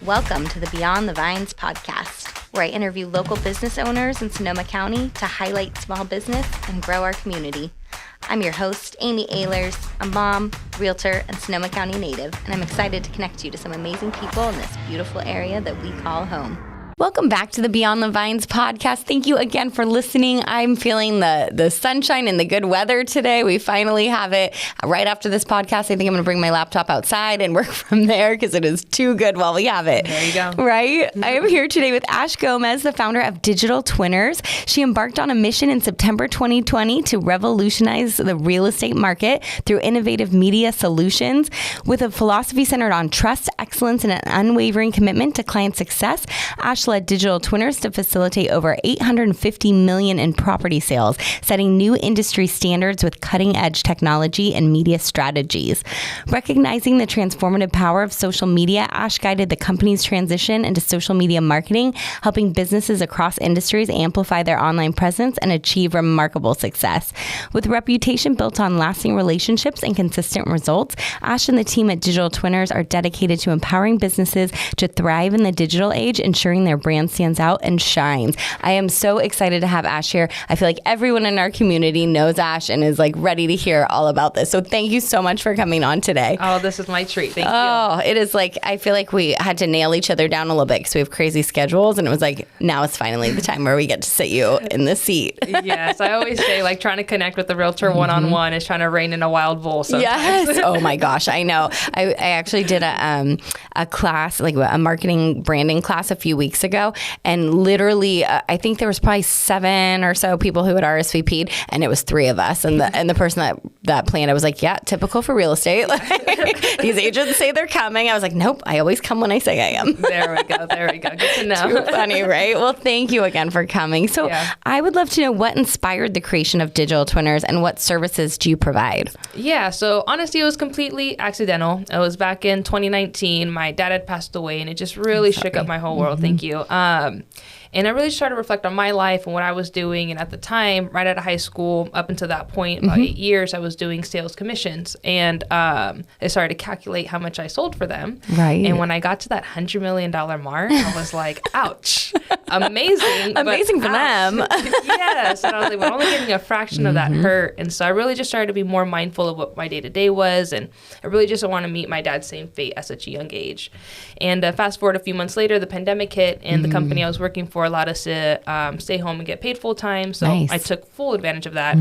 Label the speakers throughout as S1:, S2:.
S1: Welcome to the Beyond the Vines podcast, where I interview local business owners in Sonoma County to highlight small business and grow our community. I'm your host, Amy Ehlers, a mom, realtor, and Sonoma County native, and I'm excited to connect you to some amazing people in this beautiful area that we call home. Welcome back to the Beyond the Vines podcast. Thank you again for listening. I'm feeling the sunshine and the good weather today. We finally have it. Right after this podcast, I think I'm going to bring my laptop outside and work from there because it is too good while we have it.
S2: There you go.
S1: Right? I am here today with Ash Gomez, the founder of Digital Twinners. She embarked on a mission in September 2020 to revolutionize the real estate market through innovative media solutions. With a philosophy centered on trust, excellence, and an unwavering commitment to client success, Ash led Digital Twinners to facilitate over $850 million in property sales, setting new industry standards with cutting-edge technology and media strategies. Recognizing the transformative power of social media, Ash guided the company's transition into social media marketing, helping businesses across industries amplify their online presence and achieve remarkable success. With a reputation built on lasting relationships and consistent results, Ash and the team at Digital Twinners are dedicated to empowering businesses to thrive in the digital age, ensuring their brand stands out and shines. I am so excited to have Ash here. I feel like everyone in our community knows Ash and is like ready to hear all about this. So thank you so much for coming on today.
S2: Oh, this is my treat. Thank you.
S1: Oh, it is like, I feel like we had to nail each other down a little bit because we have crazy schedules, and it was like, now is finally the time where we get to sit you in the seat.
S2: Yes, I always say like trying to connect with the realtor one-on-one is trying to rein in a wild bull sometimes.
S1: Yes. Oh my gosh, I know. I actually did a class, like a marketing branding class a few weeks ago, and literally I think there was probably 7 or so people who had RSVP'd, and it was 3 of us, and the person that planned it was like, yeah, typical for real estate. Like, these agents say they're coming. I was like, nope, I always come when I say I am.
S2: There we go. Good to know.
S1: Too funny, right? Well, thank you again for coming. So I would love to know what inspired the creation of Digital Twinners and what services do you provide?
S2: Yeah, so honestly, it was completely accidental. It was back in 2019. My dad had passed away, and it just really shook up my whole world. Thank you. And I really started to reflect on my life and what I was doing. And at the time, right out of high school, up until that point, about 8 years, I was doing sales commissions. And I started to calculate how much I sold for them.
S1: Right.
S2: And when I got to that $100 million mark, I was like, ouch, amazing.
S1: Amazing for them.
S2: Yes. And I was like, we're only getting a fraction of that hurt. And so I really just started to be more mindful of what my day-to-day was. And I really just didn't want to meet my dad's same fate at such a young age. And fast forward a few months later, the pandemic hit, and the company I was working for allowed us to stay home and get paid full time. So I took full advantage of that.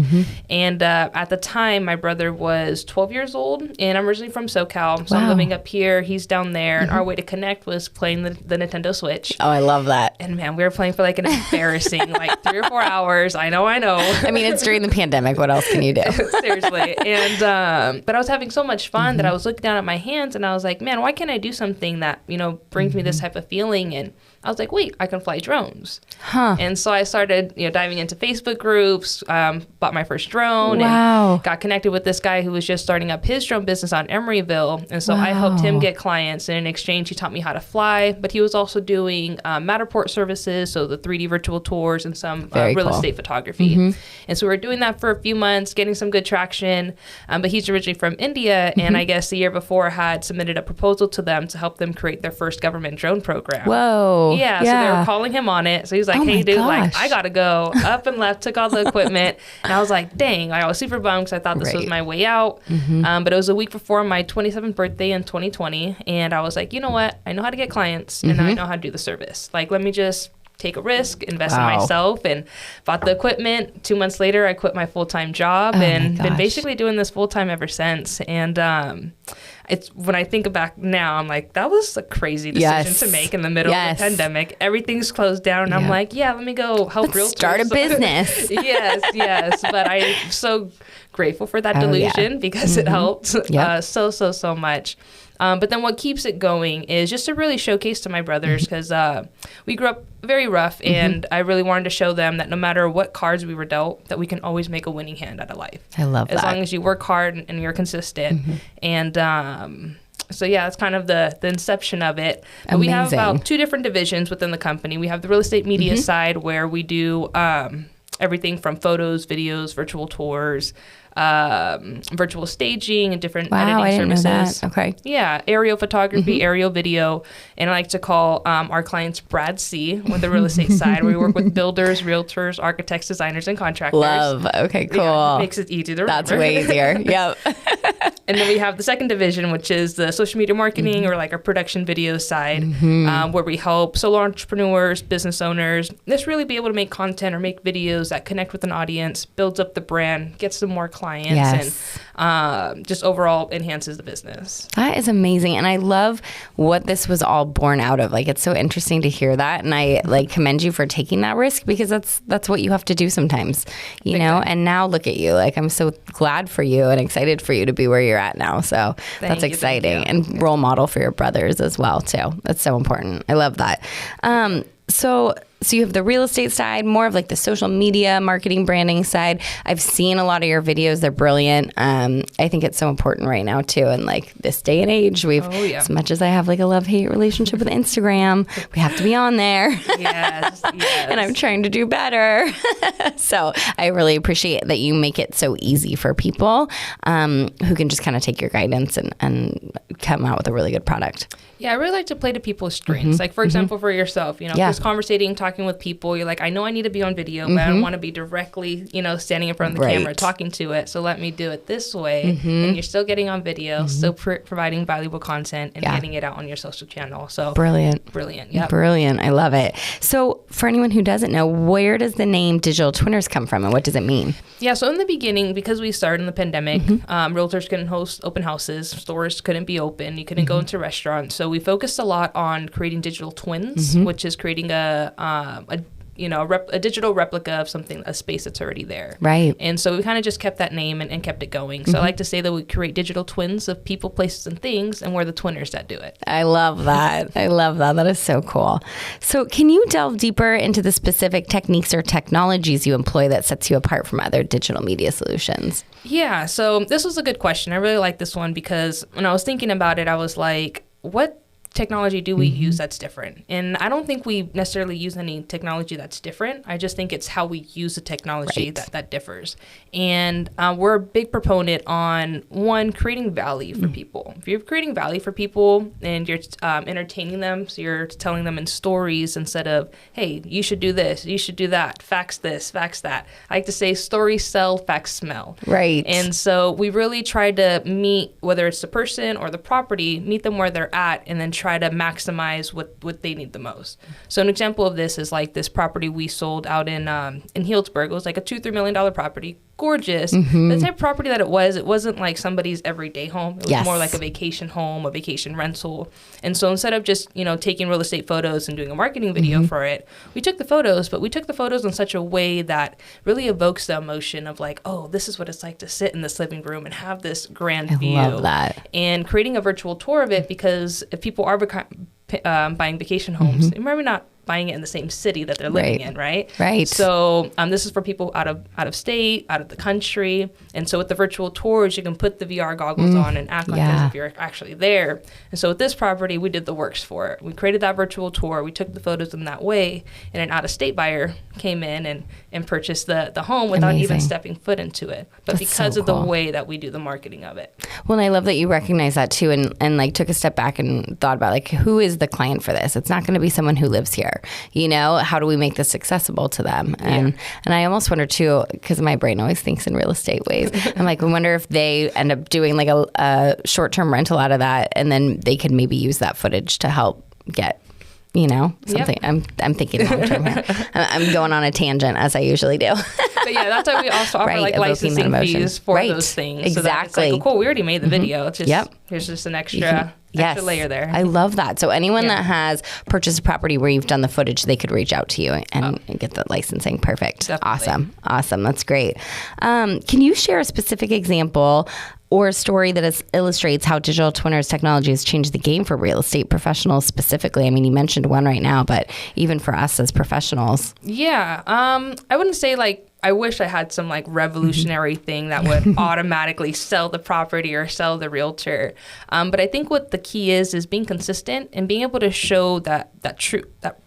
S2: And at the time, my brother was 12 years old, and I'm originally from SoCal. So I'm living up here. He's down there. And our way to connect was playing the Nintendo Switch.
S1: Oh, I love that.
S2: And man, we were playing for like an embarrassing like 3 or 4 hours. I know.
S1: I mean, it's during the pandemic. What else can you do?
S2: Seriously. And but I was having so much fun that I was looking down at my hands, and I was like, man, why can't I do something that, brings me this type of feeling? And I was like, wait, I can fly drones. And so I started, diving into Facebook groups, bought my first drone, and got connected with this guy who was just starting up his drone business on Emeryville. And so I helped him get clients, and in exchange, he taught me how to fly. But he was also doing Matterport services, so the 3D virtual tours and some real estate photography. And so we were doing that for a few months, getting some good traction. But he's originally from India, and I guess the year before had submitted a proposal to them to help them create their first government drone program.
S1: Whoa.
S2: Yeah, so they were calling him on it. So he was like, hey, dude, like, I got to go. Up and left, took all the equipment. And I was like, dang, I was super bummed because I thought this was my way out. But it was a week before my 27th birthday in 2020. And I was like, you know what? I know how to get clients, and I know how to do the service. Like, let me just take a risk, invest in myself, and bought the equipment. 2 months later, I quit my full-time job and been basically doing this full-time ever since. And it's when I think back now, I'm like, that was a crazy decision to make in the middle of the pandemic. Everything's closed down, and I'm like, let me go help realtors.
S1: Start a business.
S2: Yes. But I'm so grateful for that delusion because it helped so much. But then what keeps it going is just to really showcase to my brothers, because we grew up very rough, and I really wanted to show them that no matter what cards we were dealt, that we can always make a winning hand out of life.
S1: I love that.
S2: As long as you work hard and you're consistent. And so that's kind of the inception of it. But we have about 2 different divisions within the company. We have the real estate media side, where we do everything from photos, videos, virtual tours, virtual staging and different
S1: Wow, I
S2: editing
S1: didn't
S2: services.
S1: know that. Okay.
S2: Yeah, aerial photography, aerial video, and I like to call our clients Brad C with the real estate side, where we work with builders, realtors, architects, designers, and contractors.
S1: Love. Okay, cool.
S2: Yeah, it makes it easy to remember.
S1: That's way easier. Yep.
S2: And then we have the second division, which is the social media marketing or like our production video side, where we help solo entrepreneurs, business owners, just really be able to make content or make videos that connect with an audience, builds up the brand, gets them more clients, and just overall enhances the business.
S1: That is amazing. And I love what this was all born out of. Like, it's so interesting to hear that. And I like commend you for taking that risk, because that's what you have to do sometimes, you know? And now look at you. Like, I'm so glad for you and excited for you to be where you're at now. So that's exciting. And role model for your brothers as well, too. That's so important. I love that. So you have the real estate side, more of like the social media marketing branding side. I've seen a lot of your videos. They're brilliant. I think it's so important right now too. And like this day and age, as much as I have like a love-hate relationship with Instagram, we have to be on there.
S2: Yes.
S1: And I'm trying to do better. So I really appreciate that you make it so easy for people who can just kind of take your guidance and come out with a really good product.
S2: Yeah, I really like to play to people's strengths. Like, for example, for yourself, just conversating, talking with people, you're like, I know I need to be on video, but I don't want to be directly, standing in front of the camera, talking to it. So let me do it this way. And you're still getting on video, still providing valuable content and getting it out on your social channel. So Brilliant. Yep.
S1: Brilliant. I love it. So for anyone who doesn't know, where does the name Digital Twinners come from and what does it mean?
S2: Yeah, so in the beginning, because we started in the pandemic, realtors couldn't host open houses, stores couldn't be open, you couldn't go into restaurants. So we focused a lot on creating digital twins, which is creating a digital replica of a space that's already there. Right. And so we kind of just kept that name and kept it going. So I like to say that we create digital twins of people, places, and things, and we're the twinners that do it.
S1: I love that. That is so cool. So can you delve deeper into the specific techniques or technologies you employ that sets you apart from other digital media solutions?
S2: Yeah, so this was a good question. I really like this one because when I was thinking about it, I was like, what technology do we use that's different? And I don't think we necessarily use any technology that's different. I just think it's how we use the technology that differs. And we're a big proponent on, one, creating value for people. If you're creating value for people and you're entertaining them, so you're telling them in stories instead of, hey, you should do this, you should do that, facts this, facts that. I like to say stories sell, facts smell. Right. And so we really try to meet, whether it's the person or the property, meet them where they're at and then try to maximize what they need the most. So an example of this is like this property we sold out in Healdsburg. It was like a $2-3 million property. Gorgeous. The type of property that it wasn't like somebody's everyday home. It was more like a vacation home, a vacation rental. And so instead of just, taking real estate photos and doing a marketing video for it, we took the photos, but we took the photos in such a way that really evokes the emotion of like, oh, this is what it's like to sit in this living room and have this grand view. I love that. And creating a virtual tour of it, because if people are buying vacation homes, they maybe not buying it in the same city that they're living in, right? Right. So this is for people out of state, out of the country. And so with the virtual tours, you can put the VR goggles on and act like as if you're actually there. And so with this property, we did the works for it. We created that virtual tour. We took the photos in that way. And an out-of-state buyer came in and purchased the home without even stepping foot into it. But because of the way that we do the marketing of it.
S1: Well, and I love that you recognize that too and like took a step back and thought about like, who is the client for this? It's not going to be someone who lives here. How do we make this accessible to them? And I almost wonder too, because my brain always thinks in real estate ways. I'm like, I wonder if they end up doing like a short-term rental out of that, and then they could maybe use that footage to help get something. I'm thinking long term here. I'm going on a tangent as I usually do.
S2: But yeah, that's why we also offer like licensing fees for those things.
S1: Exactly.
S2: So that it's like, oh, cool, we already made the video. It's just here's just an extra layer there.
S1: I love that. So anyone that has purchased a property where you've done the footage, they could reach out to you and get the licensing. Perfect. Definitely. Awesome. That's great. Can you share a specific example or a story that illustrates how digital twinners technology has changed the game for real estate professionals specifically? I mean, you mentioned one right now, but even for us as professionals.
S2: Yeah. I wouldn't say like I wish I had some like revolutionary thing that would automatically sell the property or sell the realtor. But I think what the key is being consistent and being able to show that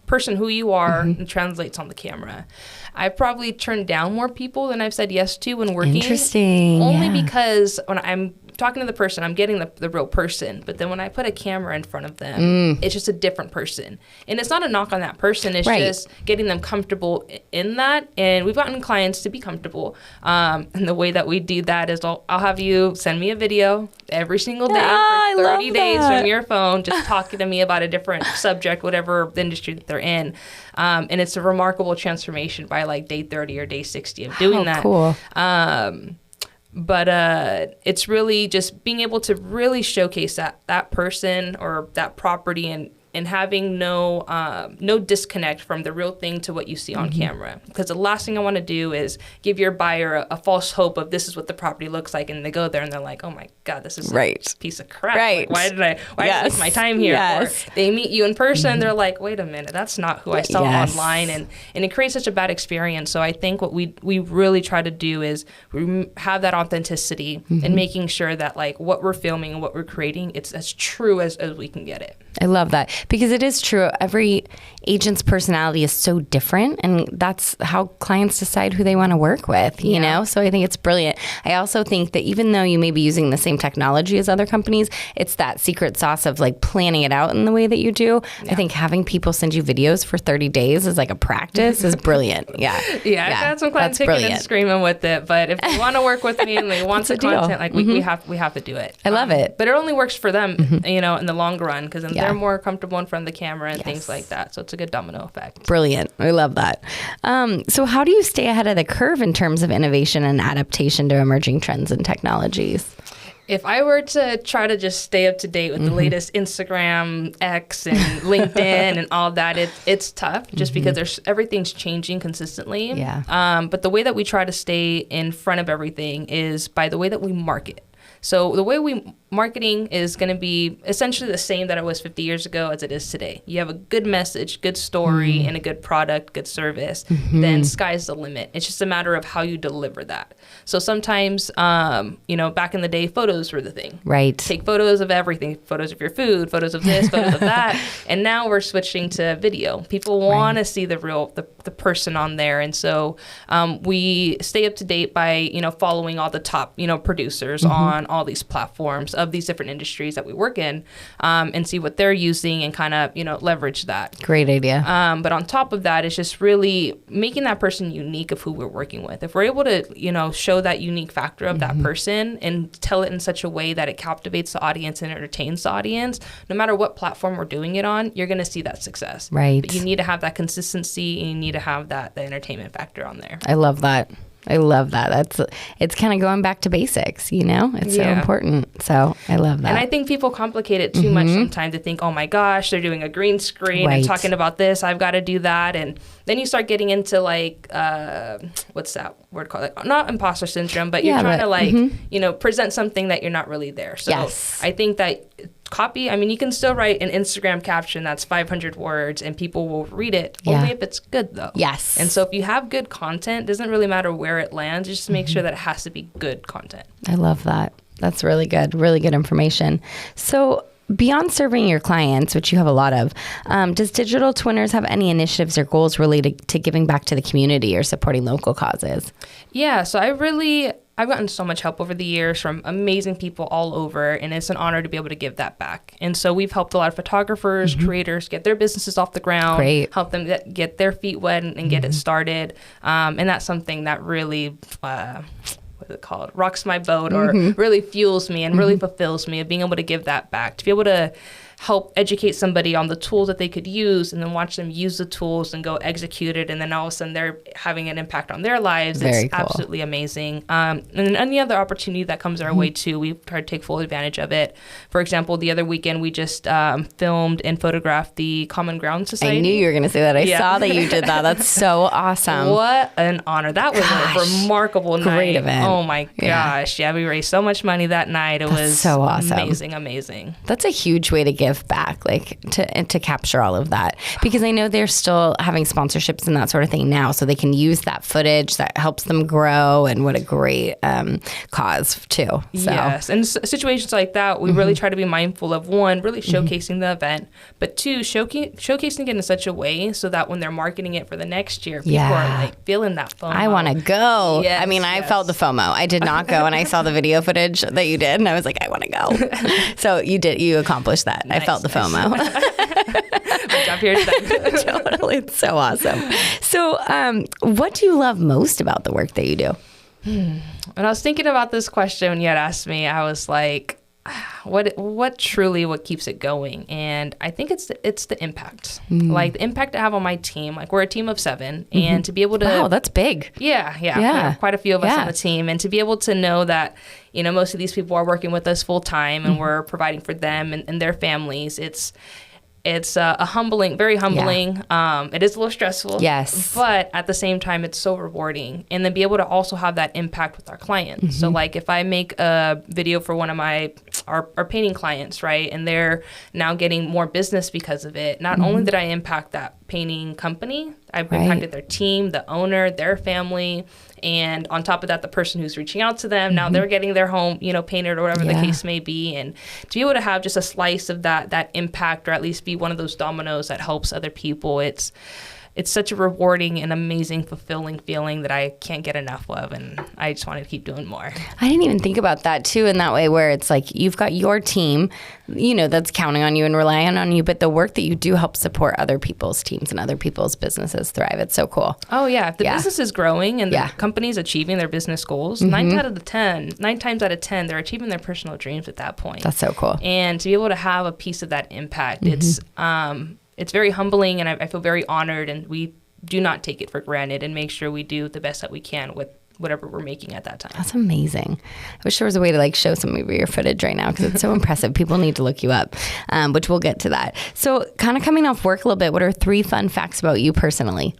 S2: person who you are and translates on the camera. I probably turned down more people than I've said yes to when working.
S1: Interesting.
S2: Only because when I'm talking to the person, I'm getting the real person. But then when I put a camera in front of them, it's just a different person. And it's not a knock on that person. It's just getting them comfortable in that. And we've gotten clients to be comfortable. And the way that we do that is I'll have you send me a video every single day for 30 days from your phone, just talking to me about a different subject, whatever the industry that they're in. And it's a remarkable transformation by like day 30 or day 60 of doing that.
S1: Cool.
S2: But it's really just being able to really showcase that person or that property and having no disconnect from the real thing to what you see on camera. Because the last thing I want to do is give your buyer a false hope of this is what the property looks like, and they go there and they're like, oh my God, this is a piece of crap. Like, why did I waste my time here? Or they meet you in person and they're like, wait a minute, that's not who I saw online, and it creates such a bad experience. So I think what we really try to do is have that authenticity and making sure that like what we're filming and what we're creating, it's as true as we can get it.
S1: I love that. Because it is true. Every agent's personality is so different, and that's how clients decide who they want to work with, you know? So I think it's brilliant. I also think that even though you may be using the same technology as other companies, it's that secret sauce of like planning it out in the way that you do. I think having people send you videos for 30 days as like a practice is brilliant. I've got some clients kicking and screaming with it, but if they want to work with me and they want the content, like we have to do it.
S2: I love it. But it only works for them, you know, in the long run, because then they're more comfortable in front of the camera and things like that. So it's a good domino effect.
S1: Brilliant. I love that. So how do you stay ahead of the curve in terms of innovation and adaptation to emerging trends and technologies?
S2: If I were to try to just stay up to date with the latest Instagram, X, and LinkedIn and all that, it's tough just because everything's changing consistently. But the way that we try to stay in front of everything is by the way that we market. So the way marketing is going to be essentially the same that it was 50 years ago as it is today. You have a good message, good story, and a good product, good service, then sky's the limit. It's just a matter of how you deliver that. So sometimes, back in the day, photos were the thing.
S1: Right.
S2: Take photos of everything, photos of your food, photos of this, photos of that. And now we're switching to video. People want to see the person on there. And so we stay up to date by, following all the top, producers on all these platforms of these different industries that we work in, and see what they're using and kind of, leverage that.
S1: Great idea.
S2: But on top of that, it's just really making that person unique of who we're working with. If we're able to, show that unique factor of that person and tell it in such a way that it captivates the audience and entertains the audience, no matter what platform we're doing it on, you're going to see that success.
S1: Right.
S2: But you need to have that consistency and you need to have the entertainment factor on there.
S1: I love that. It's kind of going back to basics, It's so important. So I love that.
S2: And I think people complicate it too much sometimes to think, oh my gosh, they're doing a green screen and talking about this, I've got to do that. And then you start getting into like, what's that word called? Like, not imposter syndrome, but you're trying to present something that you're not really there. So I think that copy, you can still write an Instagram caption that's 500 words and people will read it, only if it's good though.
S1: Yes.
S2: And so if you have good content, it doesn't really matter where it lands, just make sure that it has to be good content.
S1: I love that. That's really good information. So beyond serving your clients, which you have a lot of, does Digital Twinners have any initiatives or goals related to giving back to the community or supporting local causes? Yeah, so I've gotten so much help over the years from amazing people all over, and it's an honor to be able to give that back. And so we've helped a lot of photographers, creators get their businesses off the ground, help them get their feet wet and get it started. And that's something that really, rocks my boat or really fuels me and really fulfills me of being able to give that back, to be able to help educate somebody on the tools that they could use and then watch them use the tools and go execute it, and then all of a sudden they're having an impact on their lives. It's absolutely amazing. And any other opportunity that comes our way too, we try to take full advantage of it. For example, the other weekend we just filmed and photographed the Common Ground Society. I knew you were going to say that. I saw that you did that. That's so awesome. What an honor. That was a remarkable night. Great event. Oh my gosh. Yeah, we raised so much money that night. It was so awesome. Amazing. That's a huge way to give give back, like to capture all of that? Because I know they're still having sponsorships and that sort of thing now, so they can use that footage that helps them grow, and what a great cause too. So.
S2: Yes, and situations like that, we really try to be mindful of, one, really showcasing the event, but two, showcasing it in such a way so that when they're marketing it for the next year, people are like feeling that FOMO.
S1: I want to go.
S2: Yes,
S1: I mean, I felt the FOMO. I did not go, and I saw the video footage that you did, and I was like, I want to go. So you accomplished that. Nice, I felt the FOMO.
S2: My job here is done.
S1: Totally. It's so awesome. So what do you love most about the work that you do?
S2: When I was thinking about this question, when you had asked me, I was like, what keeps it going? And I think it's the impact, like the impact I have on my team. Like, we're a team of 7, and to be able to,
S1: wow, that's big.
S2: Yeah. Quite a few of us on the team, and to be able to know that, you know, most of these people are working with us full time, and we're providing for them and their families. It's very humbling. Yeah. It is a little stressful.
S1: Yes.
S2: But at the same time, it's so rewarding. And then be able to also have that impact with our clients. So like, if I make a video for one of our painting clients, right, and they're now getting more business because of it, not only did I impact that painting company, I've impacted their team, the owner, their family, and on top of that, the person who's reaching out to them, now they're getting their home, you know, painted or whatever the case may be. And to be able to have just a slice of that impact, or at least be one of those dominoes that helps other people, it's such a rewarding and amazing, fulfilling feeling that I can't get enough of, and I just want to keep doing more.
S1: I didn't even think about that too, in that way, where it's like you've got your team, you know, that's counting on you and relying on you, but the work that you do helps support other people's teams and other people's businesses thrive. It's so cool.
S2: Oh yeah, if the business is growing and the company's achieving their business goals, 9 times out of 10, they're achieving their personal dreams at that point.
S1: That's so cool.
S2: And to be able to have a piece of that impact, it's very humbling, and I feel very honored, and we do not take it for granted, and make sure we do the best that we can with whatever we're making at that time.
S1: That's amazing. I wish there was a way to like show some of your footage right now, because it's so impressive. People need to look you up, which we'll get to that. So kind of coming off work a little bit, what are 3 fun facts about you personally?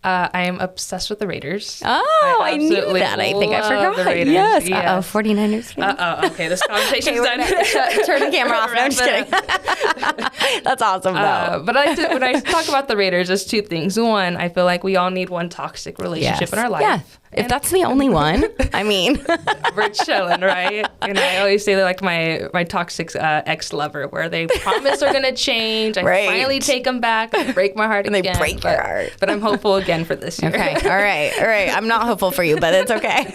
S2: I am obsessed with the Raiders.
S1: Oh, I knew that. I think I forgot. Yes. 49ers.
S2: Okay, this conversation's done.
S1: Turn the camera off. No, I'm just kidding. That's awesome, though.
S2: But when I talk about the Raiders, there's 2 things. One, I feel like we all need one toxic relationship in our life.
S1: Yeah. If that's the only one, I mean.
S2: We're chilling, right? And I always say they're like my toxic ex-lover, where they promise they're going to change. I finally take them back. They break my heart again.
S1: And they break your heart.
S2: But I'm hopeful again for this year.
S1: Okay. All right. I'm not hopeful for you, but it's okay.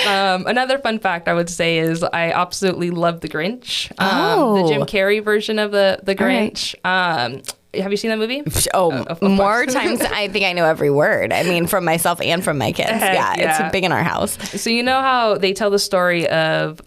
S2: Another fun fact I would say is I absolutely love The Grinch. The Jim Carrey version of the Grinch. Right. Have you seen that movie?
S1: More times I think I know every word. I mean, from myself and from my kids. It's big in our house.
S2: So you know how they tell the story of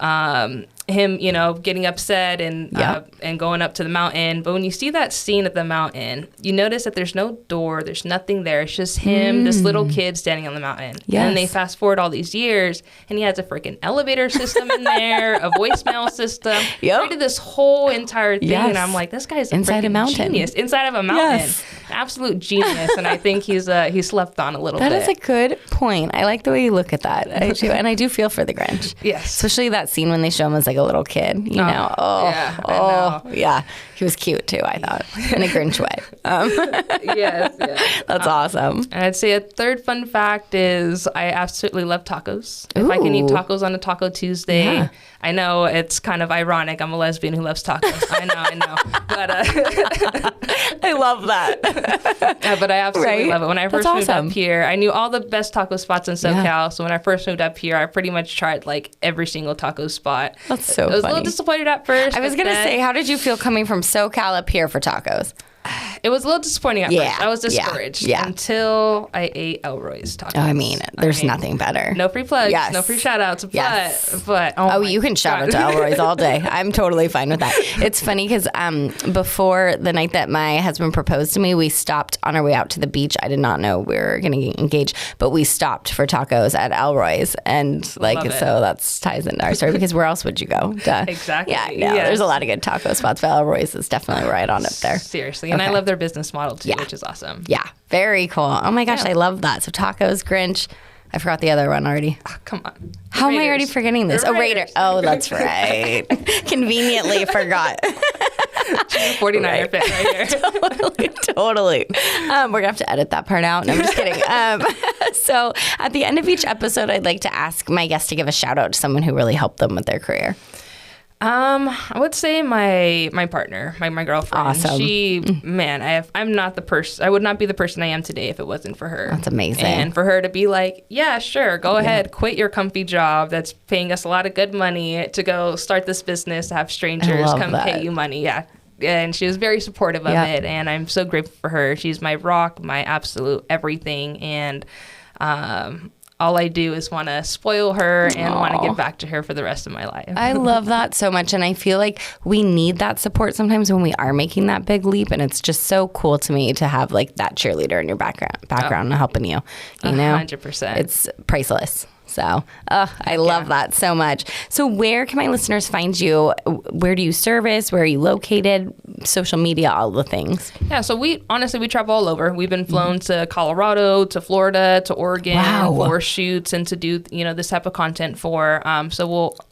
S2: him, you know, getting upset and going up to the mountain. But when you see that scene at the mountain, you notice that there's no door, there's nothing there. It's just him, this little kid standing on the mountain. Yes. And then they fast forward all these years, and he has a freaking elevator system in there, a voicemail system. Created this whole entire thing, and I'm like, this guy's
S1: inside a mountain.
S2: Genius. Inside of a mountain. Absolute genius. And I think he's slept on a little bit.
S1: That is a good point. I like the way you look at that. I do, and I do feel for the Grinch.
S2: Yes.
S1: Especially that scene when they show him as like a little kid, you know. Yeah. He was cute too, I thought, in a Grinch way.
S2: Yes.
S1: That's awesome.
S2: And I'd say a third fun fact is I absolutely love tacos. If I can eat tacos on a Taco Tuesday, I know it's kind of ironic. I'm a lesbian who loves tacos. I know. But
S1: I love that.
S2: But I absolutely love it. When I first moved up here, I knew all the best taco spots in SoCal. So when I first moved up here, I pretty much tried like every single taco spot.
S1: That's so funny.
S2: I was a little disappointed at first.
S1: I was going to say, how did you feel coming from SoCal up here for tacos?
S2: It was a little disappointing at first. I was discouraged until I ate Elroy's tacos.
S1: Oh, I mean, there's nothing better.
S2: No free plugs, no free shout outs. But
S1: you can shout out to Elroy's all day. I'm totally fine with that. It's funny because before the night that my husband proposed to me, we stopped on our way out to the beach. I did not know we were going to engage, but we stopped for tacos at Elroy's. And so that ties into our story, because where else would you go? Duh.
S2: Exactly.
S1: Yeah, there's a lot of good taco spots, but Elroy's is definitely right on up there.
S2: Seriously. And I love their business model too, which is awesome.
S1: Yeah, very cool. Oh my gosh, I love that. So tacos, Grinch. I forgot the other one already.
S2: Oh, come on.
S1: How am I already forgetting this?
S2: The
S1: Oh, Raider.
S2: Raiders.
S1: Oh, that's right. Conveniently forgot.
S2: 49er fit right here.
S1: Totally. We're going to have to edit that part out. No, I'm just kidding. So at the end of each episode, I'd like to ask my guests to give a shout out to someone who really helped them with their career.
S2: I would say my partner, my girlfriend.
S1: Awesome.
S2: She, man, I'm not the person. I would not be the person I am today if it wasn't for her.
S1: That's amazing.
S2: And for her to be like, yeah, sure, go ahead, quit your comfy job that's paying us a lot of good money to go start this business, to have strangers come pay you money. Yeah. And she was very supportive of it, and I'm so grateful for her. She's my rock, my absolute everything, and all I do is want to spoil her and want to give back to her for the rest of my life.
S1: I love that so much. And I feel like we need that support sometimes when we are making that big leap. And it's just so cool to me to have like that cheerleader in your background helping you, you know?
S2: 100%.
S1: It's priceless. So I love that so much. So where can my listeners find you? Where do you service? Where are you located? Social media, all the things.
S2: Yeah, so we travel all over. We've been flown to Colorado, to Florida, to Oregon for shoots and to do, this type of content for.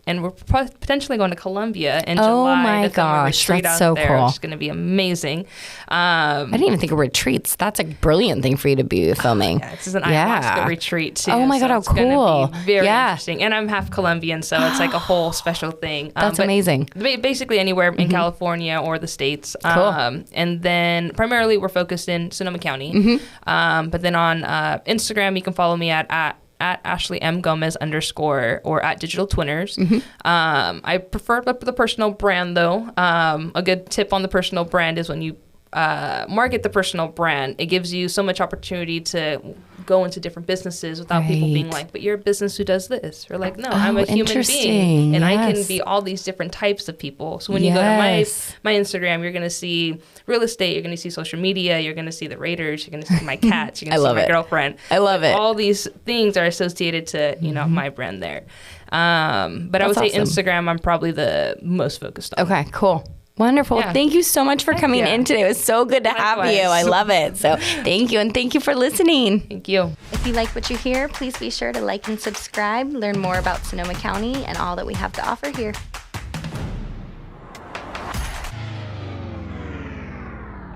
S2: We're potentially going to Colombia in July.
S1: Oh my gosh, that's so cool.
S2: It's going to be amazing.
S1: I didn't even think of retreats. That's a brilliant thing for you to be filming.
S2: Yeah, this is an ayahuasca retreat too.
S1: Oh my God, how cool.
S2: Very interesting. And I'm half Colombian, so it's like a whole special thing.
S1: That's amazing.
S2: Basically anywhere in California or the States.
S1: Cool.
S2: And then primarily we're focused in Sonoma County. But then on Instagram, you can follow me at Ashley M. Gomez _ or at Digital Twinners. I prefer the personal brand though. A good tip on the personal brand is when you market the personal brand, it gives you so much opportunity to go into different businesses without people being like, but you're a business who does this. Or like, no, I'm a human being and I can be all these different types of people. So when you go to my Instagram, you're going to see real estate, you're going to see social media, you're going to see the Raiders, you're going to see my cats, you're going to see my girlfriend.
S1: I love it.
S2: All these things are associated to, my brand there. But I would say Instagram, I'm probably the most focused on.
S1: Okay, cool. Wonderful. Yeah. Thank you so much for coming in today. It was so good to have you. I love it. So thank you. And thank you for listening.
S2: Thank you.
S1: If you like what you hear, please be sure to like and subscribe. Learn more about Sonoma County and all that we have to offer here.